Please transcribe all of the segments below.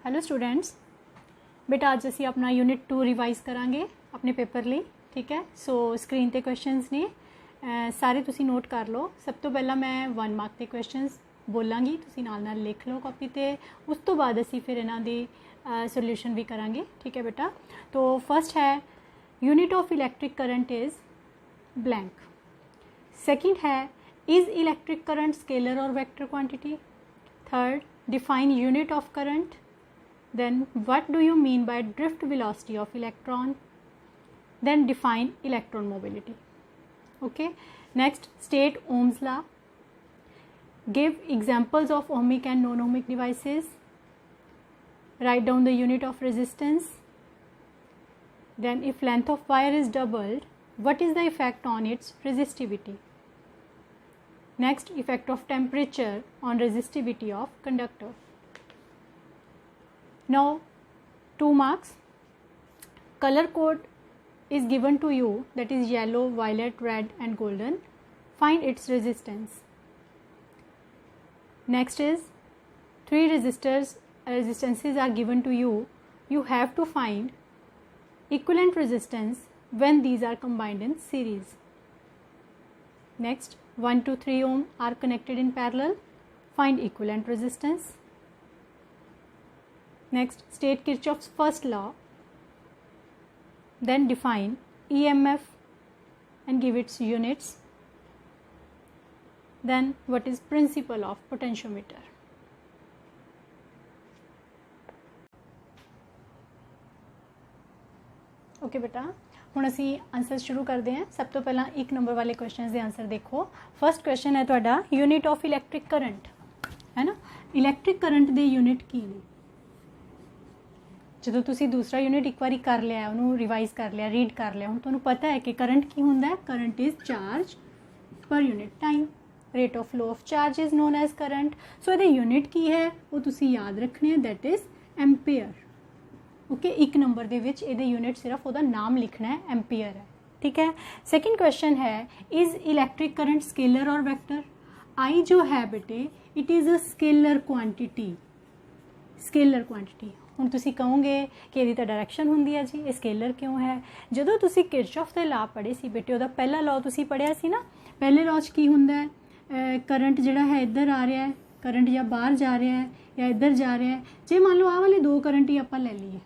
Hello students, बेटा अज असी अपना यूनिट 2 रिवाइज़ करांगे अपने पेपर लिए। ठीक है, सो स्क्रीन ते क्वेश्चंस ने सारे तुसी नोट कर लो। सब तो पहला मैं 1 मार्क के क्वेश्चंस बोलांगी, तुसी नाल नाल लिख लो कॉपी ते। उस तो बाद असी फिर इन्हां दी सोल्यूशन भी करांगे। ठीक है बेटा, तो फर्स्ट है unit of electric current is blank. Second है इज़ इलैक्ट्रिक करंट स्केलर और vector quantity. Third, define unit of current. Then what do you mean by drift velocity of electron? Then define electron mobility. Okay, next state Ohm's law. Give examples of ohmic and non-ohmic devices. Write down the unit of resistance. Then if length of wire is doubled, what is the effect on its resistivity? Next, effect of temperature on resistivity of conductor. Now 2 marks. Color code is given to you, that is yellow, violet, red and golden. Find its resistance. Next is 3 resistances are given to you. You have to find equivalent resistance when these are combined in series. Next, 1 to 3 ohm are connected in parallel. Find equivalent resistance. Next, state Kirchhoff's first law. Then define EMF and give its units. Then what is principle of potentiometer? Okay बेटा, हुण असी answer शुरू करते हैं। सब तो पहला 1 number वाले क्वेश्चन के आंसर देखो। फर्स्ट क्वेश्चन है तुहाडा यूनिट ऑफ इलैक्ट्रिक करंट, है ना। इलैक्ट्रिक करंट दे यूनिट की ने? जो तुसी दूसरा यूनिट एक बार कर लिया, उन्होंने रिवाइज कर लिया, रीड कर लिया, हुण तुहानूं पता है कि करंट की हुंदा है। Current is charge per unit time. Rate of flow of charge is known as current. So ये यूनिट की है वो तुसी याद रखने, that is ampere. Okay, 1 number दे विच इहदे यूनिट सिर्फ उसदा नाम लिखना है, एम्पीयर है। ठीक है। सेकंड क्वेश्चन है इज़ इलैक्ट्रिक करंट स्केलर और वेक्टर? आई जो है बेटे, it is a scalar quantity. Scalar quantity हुण तुसी कहोगे कि इहदी तां डायरैक्शन हुंदी है जी, ये स्केलर क्यों है? जदों तुसी किरचॉफ दे लॉ पढ़े सी बेटे, उहदा पहला लॉ तुसी पढ़िया सी ना। पहले लॉ च की हुंदा है, करंट जिहड़ा है इधर आ रहा है, करंट या बाहर जा रहा है या इधर जा रहा है। जे मान लो आ वाले 2 करंट ही आपां लै लईए,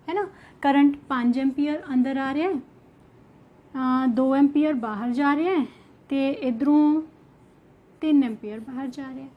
है ना। करंट 5 एम्पीयर अंदर आ रहा है, 2 एम्पीयर बाहर जा रहा है, तो इधरों 3 एम्पीयर बाहर जा रहा है।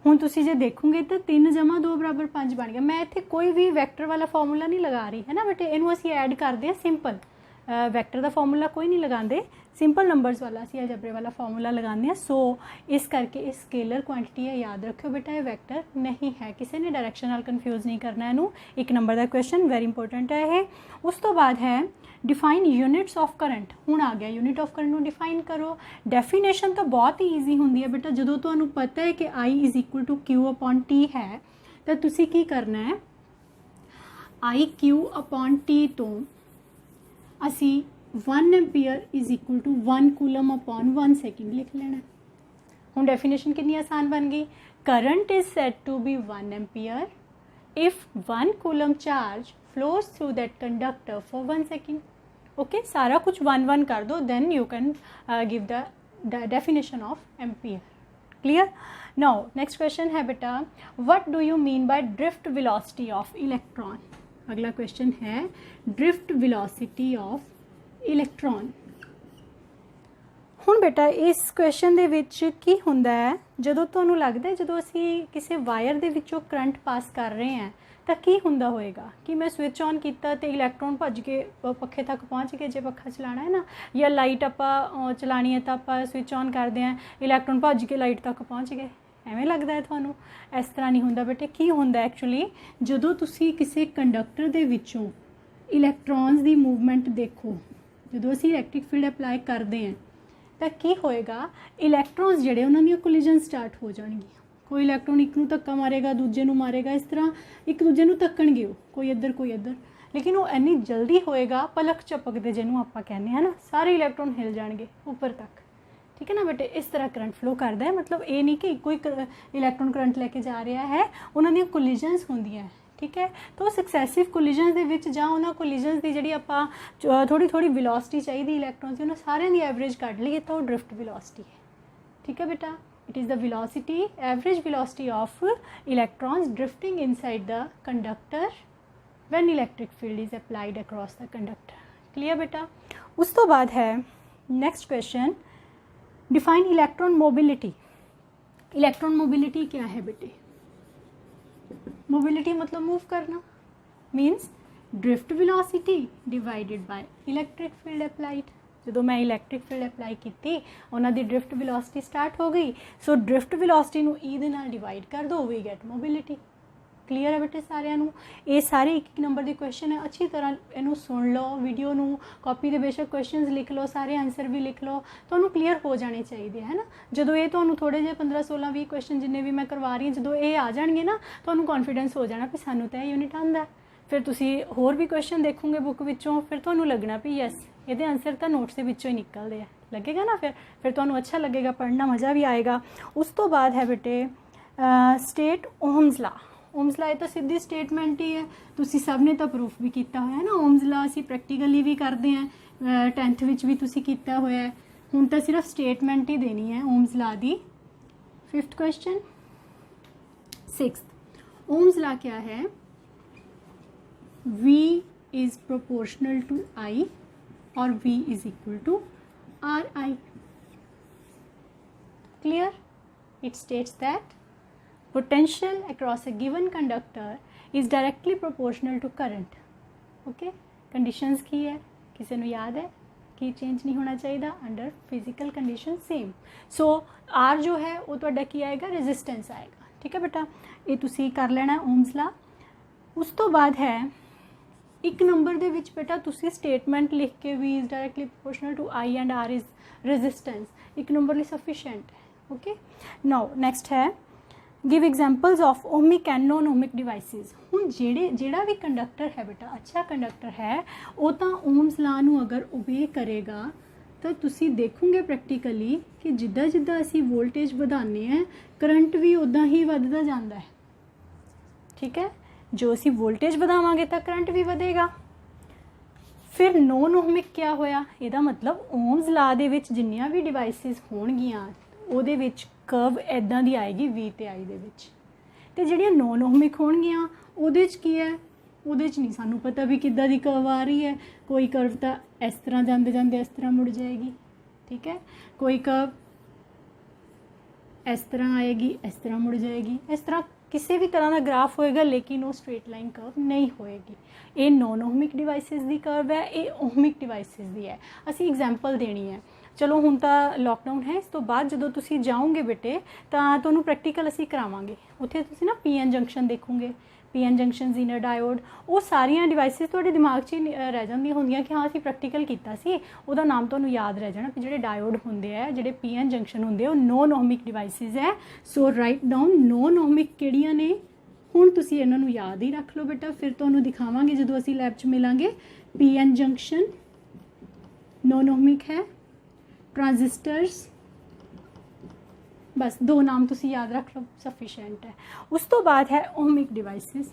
हुण तुसी जे देखोगे तो 3 जमा 2 बराबर 5 बन गया। मैं इत्थे कोई भी वैक्टर वाला फॉर्मूला नहीं लगा रही, है ना बेटे। इनू असी ऐड करते हैं सिंपल, वैक्टर का फॉर्मूला कोई नहीं लगाते, सिंपल नंबर्स वाला असी अलजेब्रे वाला फॉर्मूला लगाते हैं। सो इस करके इस स्केलर क्वांटिटी है, याद रखो बेटा ये वैक्टर नहीं है। किसी ने डायरैक्शन नाल कन्फ्यूज़ नहीं करना इनू। 1 नंबर का क्वेश्चन वेरी इंपॉर्टेंट है ये। उस तो बाद है डिफाइन यूनिट्स ऑफ करंट। हुण आ गया यूनिट ऑफ करंट नू डिफाइन करो। डेफिनेशन तो बहुत ही ईजी होंदी है बेटा। जो तुहानू पता है कि I is equal to Q upon T है, तो तुसी की करना है, आई क्यू अपॉन टी तो असी 1 ampere is equal to 1 coulomb upon 1 second लिख लेना। हुण डेफिनेशन कितनी आसान बन गई। Current is said to be 1 ampere if 1 coulomb charge flows through that conductor for 1 second. Okay, सारा कुछ 1 कर दो, then you can give the definition of ampere. Clear? Now next question है बेटा, what do you mean by drift velocity of electron? अगला question है drift velocity of electron. हुण बेटा इस क्वेश्चन दे विच की हुंदा है, जदों तुहानूं लगदा है जदों असी किसी वायर दे विचों करंट पास कर रहे हैं तो की हुंदा होएगा कि मैं स्विच ऑन किया तो इलैक्ट्रॉन भज के पखे तक पहुँच गए, जे पखा चलाना है ना, या लाइट आपां चलानी है तो आपां स्विच ऑन करते हैं, इलैक्ट्रॉन भज के लाइट तक पहुँच गए। एवें लगता है तुहानूं? इस तरह नहीं हुंदा बेटे। की हुंदा एक्चुअली, जदों तुसी किसी कंडक्टर दे विचों इलैक्ट्रॉन्स दी मूवमेंट देखो, जो असी इलैक्ट्रिक फील्ड अप्लाई करते हैं तो की होएगा, इलैक्ट्रॉन्स जिहड़े उन्हां दी कोलिजन स्टार्ट हो जाएगी। कोई इलैक्ट्रॉन एक नूं धक्का मारेगा, दूजे नूं मारेगा, इस तरह एक दूजे नूं धक्कणगे, कोई इधर कोई इधर, लेकिन वो इन्नी जल्दी होएगा, पलक झपकदे जिन्हों आपां कहने हैं ना, सारे इलैक्ट्रॉन हिल जाएंगे ऊपर तक। ठीक है ना बेटे, इस तरह करंट फ्लो करता है। मतलब ये नहीं कि कोई इलैक्ट्रॉन करंट लेके जा रहा है, उन्होंने कोलिजनस होंदियां, ठीक है। तो सक्सैसिव कोलिजनस ਦੇ ਵਿੱਚ ਜਾਂ ਉਹਨਾਂ ਕੋਲਿजनस ਦੀ ਜਿਹੜੀ ਆਪਾਂ ਥੋੜੀ ਵੈਲੋਸਿਟੀ ਚਾਹੀਦੀ ਇਲੈਕਟ੍ਰॉन्स ਦੀ, ਉਹਨਾਂ ਸਾਰਿਆਂ ਦੀ ਐਵਰੇਜ ਕੱਢ ਲਈਏ ਤਾਂ ਉਹ ਡ੍ਰਿਫਟ ਵੈਲੋਸਿਟੀ ਹੈ, ਠੀਕ ਹੈ ਬੇਟਾ। it is the velocity, average velocity of electrons drifting inside the conductor when electric field is applied across the conductor। clear beta। उस तो बाद है next question, define electron mobility। electron mobility क्या है बेटे? mobility मतलब move करना, means drift velocity divided by electric field applied। ਜਦੋਂ मैं इलैक्ट्रिक फील्ड अप्लाई की उन्होंने ड्रिफ्ट वेलोसिटी स्टार्ट हो गई, सो ड्रिफ्ट वेलोसिटी नूं ई दे नाल डिवाइड कर दो, वी गेट मोबिलिटी। क्लीयर है बेटे सारिਆਂ ਨੂੰ? ये सारे एक नंबर के क्वेश्चन है, अच्छी तरह इनू सुन लो, वीडियो नू कॉपी के बेशक क्वेश्चन लिख लो, सारे आंसर भी लिख लो, तो क्लीयर हो जाने चाहिए है ना। जो ये तो थोड़े जे 15-16-20 क्वेश्चन जिन्ने भी मैं करवा रही हूँ, जो ये आ जाएंगे ना तो कॉन्फिडेंस हो जाना भी सानू तो यूनिट आंदा। फिर तुसी होर भी क्वेश्चन देखोगे बुक विचों, फिर तुहानू लगना भी यस ये आंसर तो नोट्स के विचों ही निकलते हैं, लगेगा ना। फिर तुहानू अच्छा लगेगा, पढ़ना मज़ा भी आएगा। उस तो बाद है बेटे स्टेट ओम्स ला। ओम्स ला ये तो सीधी स्टेटमेंट ही है, तुसी सब ने तो प्रूफ भी किया हुआ है ना। ओम्स ला असी प्रैक्टिकली भी करते हैं, 10th विच भी तुसी किया हुआ है। हुण तो सिर्फ स्टेटमेंट ही देनी है ओम्स ला दी। 5th question. 6th ओम्स ला क्या है? V is proportional to I और V is equal to RI। clear? It states that potential across a given conductor is directly proportional to current। okay, conditions की है, किसी को याद है कि चेंज नहीं होना चाहिए अंडर फिजिकल कंडीशन सेम। सो R जो है वो तुहाडा की आएगा? रेजिस्टेंस आएगा, ठीक है बेटा। ये तुसी कर लेना ओम्स ला। उस तो बाद है एक नंबर दे विच बेटा तुसी स्टेटमेंट लिख के V is directly proportional to I and R is resistance, एक नंबर लिए सफिशेंट है। ओके, नाउ नेक्स्ट है give examples of ohmic and non ohmic devices. हुण जेड़ा भी कंडक्टर है बेटा, अच्छा कंडक्टर है, वो तो ओम्स ला नूं अगर ओबे करेगा तो तुसी देखोगे प्रैक्टिकली कि जिद्दां जिद्दां असी वोल्टेज वधाने हैं करंट भी उदां ही वधदा जांदा है, ठीक है। जो असी वोल्टेज वधावांगे तो करंट भी वधेगा। फिर नॉन ओमिक क्या होया? इहदा मतलब ओम्स ला दे विच जिन्नियां भी डिवाइसिस होणगियां ਉਹਦੇ ਵਿੱਚ कर्व इदां दी आएगी V ते I दे विच, ते जिहड़ियां नॉन ओमिक होणगियां ਉਹਦੇ 'ਚ की है? ਉਹਦੇ 'ਚ नहीं सानू पता भी किद्दां दी कर्व आ रही है। कोई कर्व तो इस तरह जाते जाते इस तरह मुड़ जाएगी, ठीक है। कोई कर्व इस तरह आएगी, इस तरह मुड़ जाएगी, इस तरह किसी भी तरह का ग्राफ होएगा, लेकिन वो स्ट्रेट लाइन कर्व नहीं होएगी। ये नॉन ओमिक डिवाइसिस दी कर्व है, ये ओमिक डिवाइसिस दी है। असी एग्जाम्पल देनी है। चलो हुण तां लॉकडाउन है, इस तो बाद जो तुसी जाओगे बेटे तां तुहानूं प्रैक्टिकल असी करावांगे। उत्थे तुसी ना PN जंक्शन देखोगे, PN जंक्शन जीनर डायोड, वो सारियां डिवाइसिस तुहाडे दिमाग 'च ही रह जांदियां होंदियां कि हाँ असी प्रैक्टिकल कीता सी, उहदा नाम तुहानूं याद रह जाना कि जिहड़े डायोड हुंदे आ, जिहड़े PN जंक्शन हुंदे आ, नॉन ओमिक डिवाइसिस है। सो राइट डाउन नॉन ओमिक किहड़ियां ने। हुण तुसी इन्हां नूं याद ही रख लो बेटा, फिर तुहानूं दिखावांगे जदों असी लैब 'च मिलांगे। PN जंक्शन नॉन ओमिक है, ट्रांजिस्टर्स, बस दो नाम तुसी याद रख लो, सफिशेंट है। उस तो बाद है ओमिक डिवाइसिस।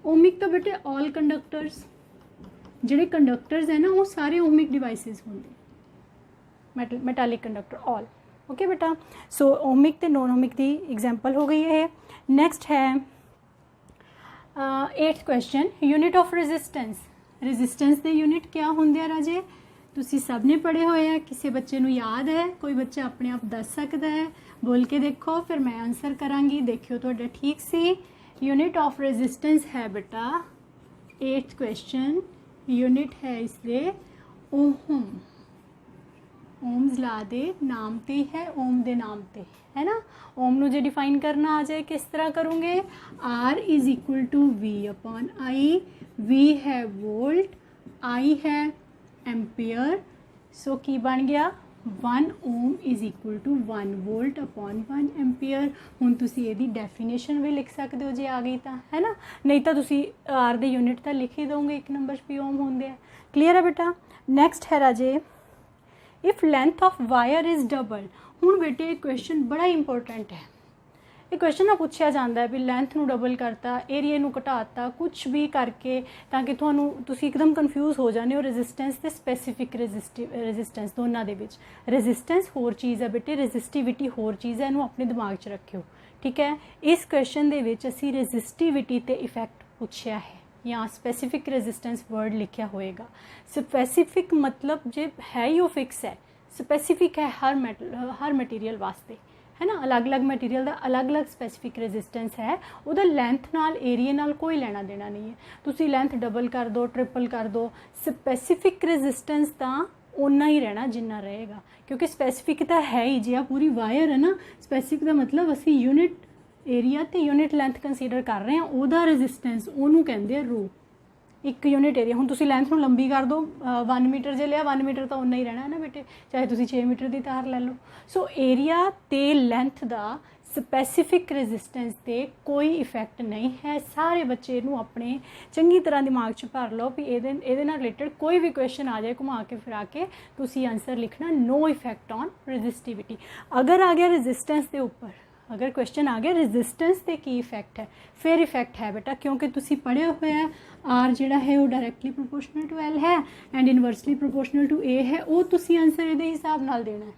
ओमिक तो बेटे ऑल कंडक्टर्स, जिहड़े कंडक्टर्स है ना वो सारे ओमिक डिवाइसिस होंगे, मैटालिक कंडक्टर ऑल। ओके बेटा, सो ओमिक ते नॉन ओमिक की एग्जाम्पल हो गई है। नेक्स्ट है 8th question, unit of resistance. Resistance के यूनिट क्या होंगे राजे? तुसी सब ने पढ़े हुए हैं, किसी बच्चे नूं याद है? कोई बच्चा अपने आप दस सकता है? बोल के देखो, फिर मैं आंसर करांगी, देखियो तुहाडा ठीक सी। यूनिट ऑफ रेजिस्टेंस है बेटा 8th क्वेश्चन, यूनिट है इसके ओम। ओम्स ला दे नाम ते है, ओम दे नाम ते है ना। ओम नूं जे डिफाइन करना आ जाए किस तरह करूँगे? R is equal to V upon I। V है वोल्ट, I है एम्पीयर। सो की बन गया 1 ohm is equal to 1 volt upon 1 ampere. हुण तुसी इहदी डेफिनेशन भी लिख सकते हो जे आ गई तां, है ना। नहीं तो तुसी आर दे यूनिट तो लिख ही दोगे, 1 नंबर पे ओम होंगे। क्लीयर है बेटा। नैक्सट है राजे if length of wire is double. हुण बेटे ये क्वेश्चन बड़ा इंपॉर्टेंट है। ये क्वेश्चन ना पूछा जाता है भी लेंथ नू डबल करता, एरिए नू घटाता, कुछ भी करके ताकि तुहानू तुसी एकदम कन्फ्यूज़ हो जाने हो रेजिस्टेंस ते स्पैसीफिक रेजिस्टेंस दोनों दे विच। रेजिस्टेंस होर चीज़ है बेटे, रेजिस्टिविटी होर चीज़ है, इनू अपने दिमाग च रखियो, ठीक है। इस क्वेश्चन दे विच असी रेजिस्टिविटी ते इफेक्ट पूछया है या स्पैसीफिक रेजिस्टेंस वर्ड लिखा होएगा। स्पैसीफिक मतलब जो है ही वो फिक्स है, स्पैसीफिक है हर मटीरियल वास्ते, है ना। अलग अलग मटीरियल का अलग अलग स्पैसीफिक रेजिस्टेंस है, उहदा लेंथ नाल एरिए नाल कोई लेना देना नहीं है। तुसी लेंथ डबल कर दो, ट्रिपल कर दो, स्पैसीफिक रेजिस्टेंस तो उन्ना ही रहना जिन्ना रहेगा, क्योंकि स्पैसीफिक तो है ही। जी पूरी वायर है ना, स्पैसीफिक का मतलब असी यूनिट एरिया तो यूनिट लेंथ कंसीडर कर रहे हैं, उहदा रेजिस्टेंस उन्होंने कहते हैं रो। एक यूनिट एरिया हुण तुसी लेंथ नूं लंबी कर दो 1 मीटर जे लिया, 1 मीटर तो उन्ना ही रहना है ना बेटे, चाहे तुसी 6 मीटर की तार लै लो। सो एरिया ते लेंथ का स्पैसीफिक रेजिस्टेंस ते कोई इफेक्ट नहीं है। सारे बच्चे नूं अपने चंगी तरह दिमाग च भर लो भी ये नाल रिलेटेड कोई भी क्वेश्चन आ जाए घुमा के फिरा के तुसी आंसर लिखना नो इफेक्ट ऑन रेजिस्टिविटी। अगर आ गया रेजिस्टेंस के उपर, अगर क्वेश्चन आ गया रेजिस्टेंस से की इफेक्ट है, फिर इफेक्ट है बेटा, क्योंकि तुसी पढ़े हुए है आर जिहड़ा है वो डायरैक्टली प्रोपोर्शनल टू एल है एंड इनवर्सली प्रोपोर्शनल टू ए है, वो तुसी आंसर ये हिसाब नाल देना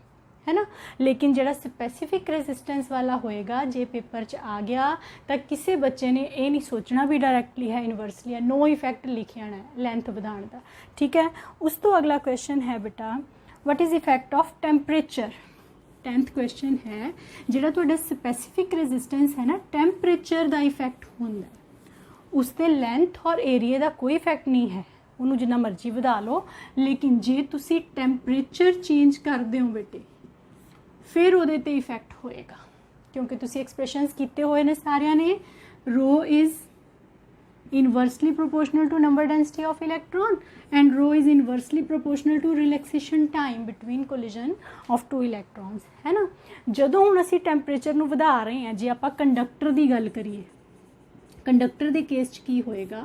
है ना। लेकिन जिहड़ा स्पैसीफिक रेजिस्टेंस वाला होएगा जे पेपर च आ गया तो किसी बच्चे ने ये नहीं सोचना भी डायरैक्टली है इनवर्सली है, नो इफेक्ट लिख आना है लेंथ बढ़ाने का, ठीक है। उस तो अगला क्वेश्चन है बेटा what is effect of temperature. 10th question है जिहड़ा तुहाडा स्पैसीफिक रेजिस्टेंस है ना, टैंपरेचर का इफेक्ट होंदा, उसते लेंथ और एरिए का कोई इफेक्ट नहीं है, उन्होंने जिन्ना मर्जी वधा लो। लेकिन जे तुसी टैंपरेचर चेंज करते हो बेटे फिर उहदे ते इफेक्ट होएगा, क्योंकि तुसी एक्सप्रैशनस कीते हुए ने सारियां ने। Rho is inversely proportional to number density of electron and rho is inversely proportional to relaxation time between collision of two electrons, है ना। जदों हुण असी टैंपरेचर नूं वधा रहे हैं, जे आपां कंडक्टर की गल करिए, कंडक्टर के केस च की होएगा,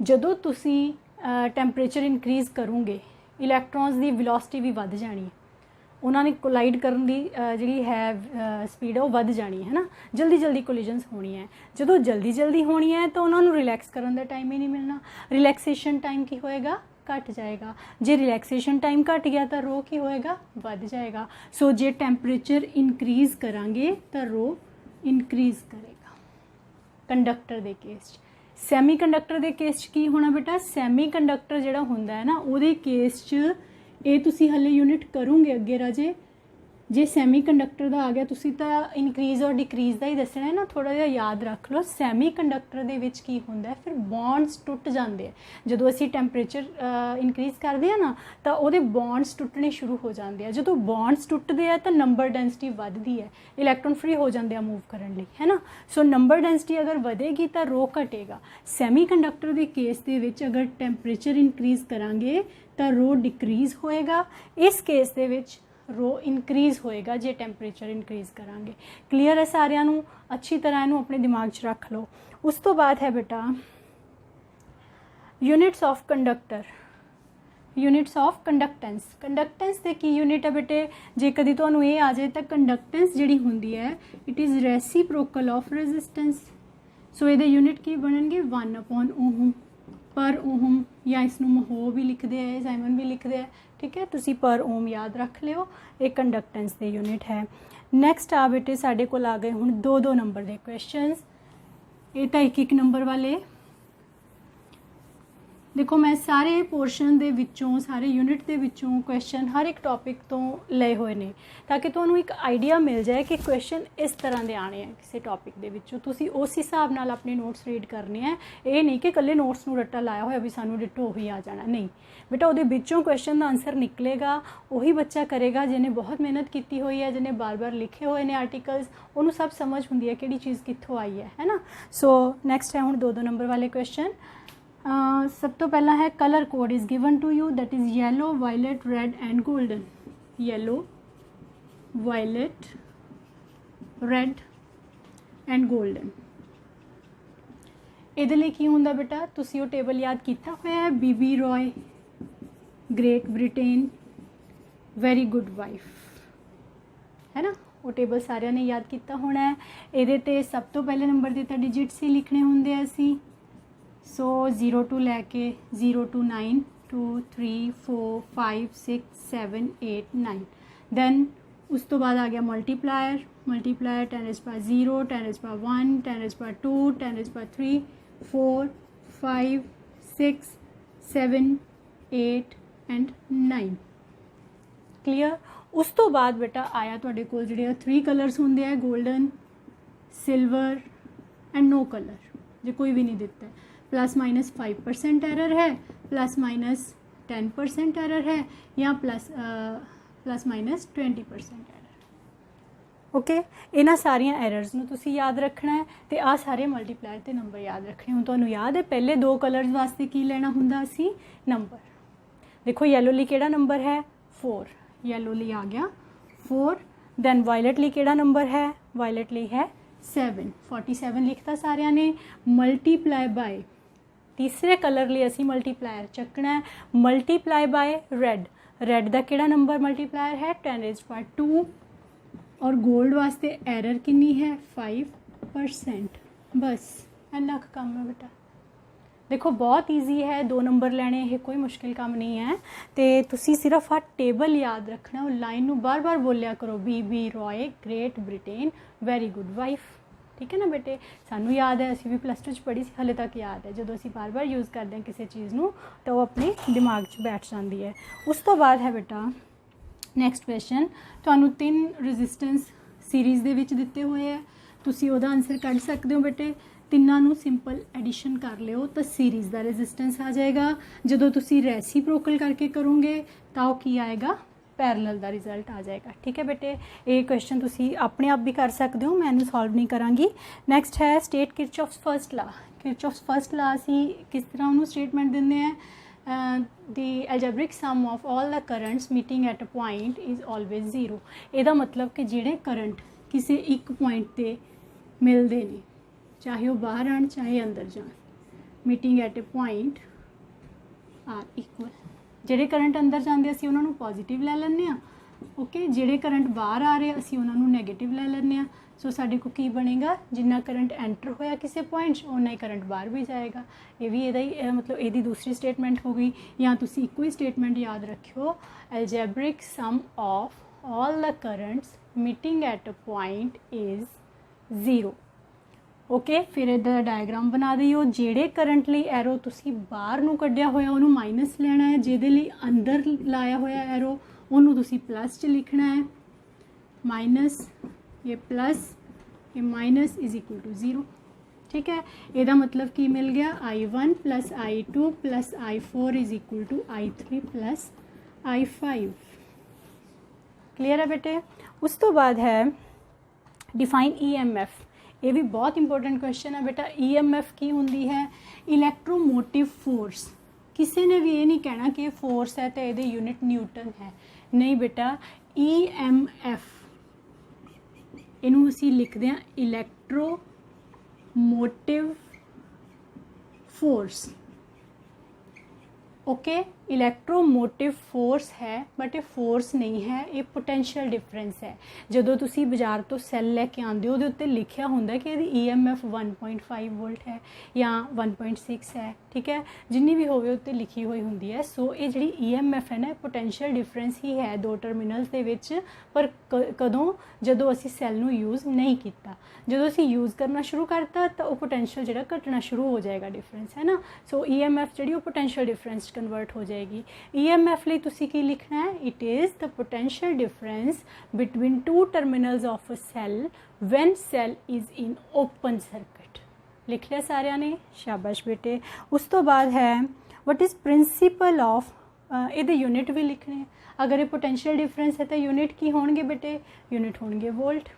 जदों तुसी टैंपरेचर इनक्रीज़ करोगे इलैक्ट्रॉन्स की वेलोसिटी भी वध जानी है, उन्होंने कोलाइड करने की जी है स्पीड है वो बढ़ जानी है ना, जल्दी जल्दी कोलिजन्स होनी है। जो जल्दी जल्दी होनी है तो उन्होंने रिलैक्स करने का टाइम ही नहीं मिलना, रिलैक्सेशन टाइम की होएगा घट जाएगा। जे रिलैक्सेशन टाइम घट गया तो रो की होएगा बढ़ जाएगा। सो जे टैंपरेचर इनक्रीज़ करांगे तो रो इनक्रीज़ करेगा कंडक्टर के केस। सैमी कंडक्टर के केस की होना बेटा, सैमी कंडक्टर जिहड़ा हुंदा है ना उहदे केस च ये तुसी हले यूनिट करोगे अगे राजे। जे सैमी कंडक्टर का आ गया तुसी तो इनक्रीज़ और डिक्रीज़ का ही दसना है ना, थोड़ा जिहा याद रख लो। सैमी कंडक्टर दे विच की हुंदा है फिर बॉन्ड्स टुट जाते हैं, जो असी टैंपरेचर इनक्रीज़ करते हैं ना तो वो बॉन्ड्स टुटने शुरू हो जाते हैं। जो बॉन्ड्स टुटते हैं तो नंबर डेंसिटी बढ़ती है, इलैक्ट्रॉन फ्री हो जाते हैं मूव करने लई, है ना। सो नंबर डेंसिटी अगर बढ़ेगी तो रो घटेगा। सैमी कंडक्टर के केस दे विच अगर टैंपरेचर इनक्रीज़ करांगे तो रो डिक्रीज़ होएगा, इस केस दे विच रो इनक्रीज़ होएगा जे टैंपरेचर इनक्रीज़ करांगे। क्लीयर है सारिਆਂ ਨੂੰ, अच्छी तरह इनू अपने दिमाग च रख लो। उस तो बाद है बेटा units of conductor, units of conductance. Conductance के की यूनिट है बेटे, जे कदी तुहानू ये आ जाए तो कंडक्टेंस जिहड़ी हुंदी है it is reciprocal of resistance. So ये यूनिट की बननगे 1/ओम पर ओम, या इसनू महो भी लिखते हैं, साइमन भी लिखते हैं, ठीक है। तुसी पर ओम याद रख लियो, एक कंडक्टेंस के यूनिट है। नैक्सट आ बेटे साढ़े को आ गए हुण 2-2 नंबर के क्वेश्चनस, ये तो 1-1 नंबर वाले। देखो मैं सारे पोर्शन दे विचों सारे यूनिट के विचों क्वेश्चन हर एक टॉपिक तो लए हुए ने, ताकि तुहानू एक आइडिया मिल जाए कि क्वेश्चन इस तरह के आने हैं किसी टॉपिक के विचों। तुसी उस हिसाब नाल अपने नोट्स रीड करने हैं, ये नहीं कि कल्ले नोट्स नू रट्टा लाया होया भी सानू डिटो ही आ जाना, नहीं बेटा। उहदे विचों क्वेश्चन का आंसर निकलेगा, वही बच्चा करेगा जिन्हें बहुत मेहनत की हुई है, जिन्हें बार बार लिखे हुए हैं आर्टिकल्स, उन्होंने सब समझ होंदी है किहड़ी चीज़ कित्थों आई है ना। सो नैक्सट है हुण 2-2 नंबर वाले क्वेश्चन। सब तो पहला है colour code is given to you, that is yellow, violet, red and golden. Yellow, violet, red and golden. इहदे लई की हुंदा बेटा, तुसी वो टेबल याद किया हुआ है, BB Roy, Great Britain, very good wife, है ना। वो टेबल सारिਆਂ ने याद किया होना है। ਇਹਦੇ ਤੇ सब तो पहले नंबर ਦੇ ਤਾਂ डिजिट्स ही लिखने होंगे ਅਸੀਂ। सो 0 to लैके 0 to 9 2 3 4 5 6 7 8 9। दैन उस तो बाद आ गया multiplier. 10 raised by 0, 10 raised by 1, 10 raised by 2, 10 raised by 3 4 5 6 7 8 and 9। Clear. उस तो बाद बेटा आया तुहाडे कोल जिहड़े 3 कलर्स होंदे है, golden, silver and no colour, जो कोई भी नहीं दिता है। +-5% एरर है, +-10% एरर है, या +-20% एरर। ओके, इन्हां सारियां एरर्स नूं तुसीं याद रखना है ते आ सारे मल्टीप्लायर ते नंबर याद रखने। हुण तुहानूं याद है पहले 2 कलर्स वास्ते की लेना हुंदा सी नंबर। देखो येलो ली किहड़ा नंबर है 4, येलो ली आ गया 4। दैन वायलट ली किहड़ा नंबर है, वायलट ली है 7, 47 लिखता सारिਆਂ ने। मल्टीप्लाई बाय तीसरे कलर लिए असी मल्टीप्लायर चकना है, मल्टीप्लाई बाय रेड। रेड का किहड़ा नंबर मल्टीप्लायर है 10 raised by 2। और गोल्ड वास्ते एरर कितनी है 5%। बस इन्ना काम है बेटा। देखो बहुत ईजी है, 2 नंबर लेने, ये कोई मुश्किल काम नहीं है। तो तुसी सिर्फ आ टेबल याद रखना, और लाइन नूं बार बार बोलिया करो, B Roy Great Britain very good wife. ठीक है ना बेटे, सानू याद है, असी भी +2 च पढ़ी सी, हले तक याद है। जो असी बार बार यूज़ करते हैं किसी चीज़ नूं तो वो अपने दिमाग च बैठ जाती है। उस तो बाद है बेटा नैक्सट क्वेश्चन, तुहानू 3 रजिस्टेंस सीरीज़ दे विच दिते हुए है, तुसी ओहदा आंसर कढ सकते हो बेटे। तिन्नां नूं सिंपल एडिशन कर लियो तो सीरीज़ का रेजिस्टेंस आ जाएगा। जदों तुसी रेसिप्रोकल करके करोगे तो की आएगा, पैरेलल का रिजल्ट आ जाएगा। ठीक है बेटे, ये क्वेश्चन तुसी अपने आप भी कर सकते हो, मैं इन्हूं सॉल्व नहीं करांगी। नैक्सट है स्टेट किरचॉफ्स फर्स्ट ला। किरचॉफ्स फर्स्ट ला असी किस तरह उन्होंने स्टेटमेंट देंगे हैं, the algebraic sum of all the currents meeting at a point is always 0। ਇਹਦਾ मतलब कि जिहड़े करंट किसी एक पॉइंट ते मिलते हैं, चाहे वो बाहर आन चाहे अंदर जान, meeting at a point are equal. ਜਿਹੜੇ करंट अंदर जाते असी उन्होंने पॉजिटिव लै लैंदे आ, ओके। ਜਿਹੜੇ करंट बाहर आ रहे असी उन्होंने नैगेटिव लै लैंदे आ। सो साडे को की बनेगा, जिन्ना करंट एंटर होया किसी पॉइंट उन्ना ही करंट बाहर भी जाएगा। ये भी ਇਹਦਾ ही मतलब ਇਹਦੀ दूसरी स्टेटमेंट हो गई। या तुसी इको ही स्टेटमेंट याद रखियो, algebraic sum of all the currents meeting at a point is 0। Okay, फिर इधर डायग्राम बना दियो। जेड़े करंट लिए एरो तुसी बाहर नूं कढ़िया होया उन्होंने माइनस लेना है, जिहदे लिए अंदर लाया होया एरो उन्होंने तुसी प्लस च लिखना है। माइनस ये प्लस ये माइनस इज इक्वल टू 0। ठीक है, ਇਹਦਾ मतलब कि मिल गया I1 + I2 + I4 is equal to I3 + I5। Clear है बेटे। उस तो बाद है डिफाइन EMF। ये भी बहुत इंपॉर्टेंट क्वेश्चन है बेटा। EMF की होंदी है इलैक्ट्रोमोटिव फोर्स। किसी ने भी ये नहीं कहना कि ये फोर्स है तो ये यूनिट न्यूटन है, नहीं बेटा। EMF इनू असी लिखते हैं इलैक्ट्रोमोटिव फोर्स। ओके, इलैक्ट्रोमोटिव फोर्स है बट ये फोर्स नहीं है, ये पोटेंशियल डिफरेंस है। जदों तुसी बाजार तो सैल लैके आंदे हो उहदे उत्ते लिखिया हुंदा कि इहदी EMF 1.5 वोल्ट है या 1.6 है। ठीक है, जिन्नी भी होवे उत्ते लिखी हुई हुंदी है। सो ये जिहड़ी EMF है ना, पोटेंशियल डिफरेंस ही है 2 टर्मिनल्स दे विच। पर कदों जदों असी सैल नूं यूज़ नहीं किया, जदों असी यूज़ करना शुरू करता तो वो पोटेंशियल जिहड़ा घटना शुरू हो जाएगा, डिफरेंस है ना। सो EMF जिहड़ी वो पोटेंशियल डिफरेंस कन्वर्ट हो जाएगी। EMF लिए तुसी की लिखना है, it is the potential difference between 2 terminals of a cell when cell is in open circuit. लिख लिया सारिਆਂ ने, शाबाश बेटे। उस तो बाद है व्हाट इज़ प्रिंसिपल ऑफ, ये यूनिट भी लिखने हैं। अगर ये पोटेंशियल डिफरेंस है तो यूनिट की होंगे बेटे, यूनिट होंगे वोल्ट।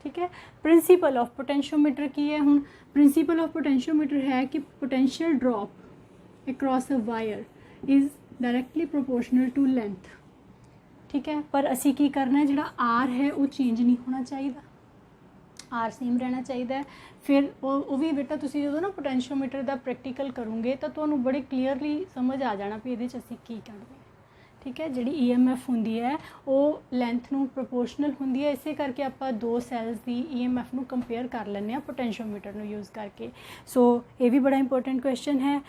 ठीक है, प्रिंसिपल ऑफ पोटेंशियोमीटर की है। हुण प्रिंसिपल ऑफ पोटेंशियोमीटर है कि potential drop across a wire is directly proportional to length. ठीक है, पर असी की करना है, जिहड़ा आर है वो चेंज नहीं होना चाहिए, आर सेम रहना चाहिए। फिर वो भी बेटा तुसी जो ना पोटेंशियोमीटर का प्रैक्टिकल करोगे तो तुहानूं बड़े क्लीयरली समझ आ जाना भी इहदे च असी की करदे। ठीक है। जिहड़ी EMF हुंदी है वो लेंथ नूं प्रोपोर्शनल हुंदी है, इसे करके आपां दो सैल्स दी EMF नूं कंपेयर कर लैंदे हां पोटेंशियोमीटर नूं यूज़ करके। सो ये भी बड़ा इंपॉर्टेंट क्वेश्चन है।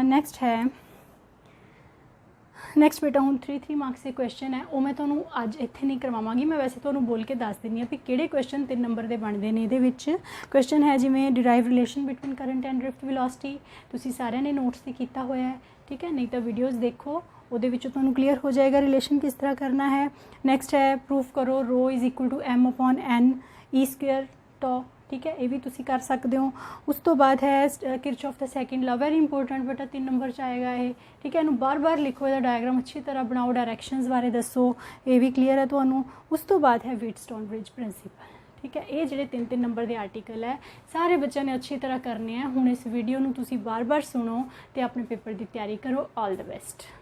नैक्सट है, नैक्सट बेटा हुण 3 मार्क्स के क्वेश्चन है वो मैं तुहानूं अज इत्थे नहीं करवावांगी, मैं वैसे तुहानूं बोल के दस दिंदी हां भी किहड़े क्वेश्चन 3 नंबर दे बनदे ने। इहदे विच क्वेश्चन है जिवें derive relation between current and drift velocity, तुसीं सारिआं ने नोट्स ते कीता होया है, ठीक है। नहीं तो वीडियोज़ देखो, ਉਹਦੇ ਵਿੱਚੋਂ ਤੁਹਾਨੂੰ क्लीयर हो जाएगा रिलेशन किस तरह करना है। नैक्सट है प्रूफ करो rho is equal to m/n E² tau, ठीक है, ये भी तुसी कर सकते हो। उस तो बाद है Kirchhoff the second law, very important बेटा 3 नंबर च आएगा ये, ठीक है। इनू बार बार लिखो, इसका डायग्राम अच्छी तरह बनाओ, डायरैक्शनस बारे दसो, ये भी क्लीयर है तुहानू। उस तो बाद है व्हीटस्टोन ब्रिज प्रिंसीपल, ठीक है। ये जिहड़े 3 नंबर के आर्टिकल है सारे बच्चों ने अच्छी तरह करने हैं। हुण इस वीडियो नू तुसी बार बार सुनो तो अपने पेपर की तैयारी करो। All the best.